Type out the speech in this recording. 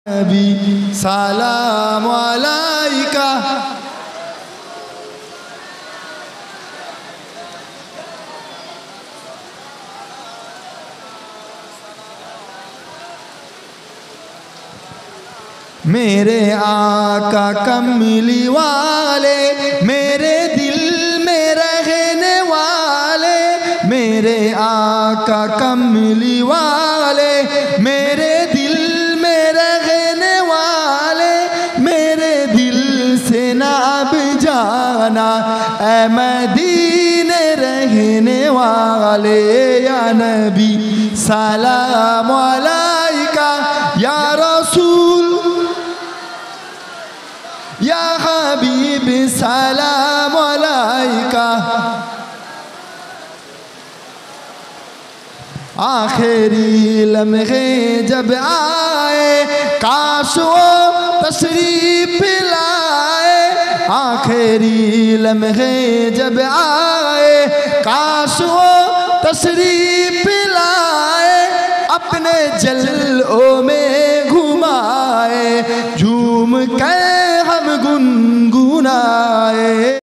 नबी सलाम अलैका। मेरे आका कमली वाले, मेरे दिल में रहने वाले, मेरे आका कमली वाले, मेरे दिल में रहने वाले, मेरे दिल से ना अब जाना ऐ मदीने रहने वाले। या नबी सलाम अलैका, या रसूल या हबीब सलाम अलैका। आखिरी लम्हे जब आए काश वो तशरीफ लाए, आखिरी लम्हे जब आए काश वो तशरीफ लाए, अपने जल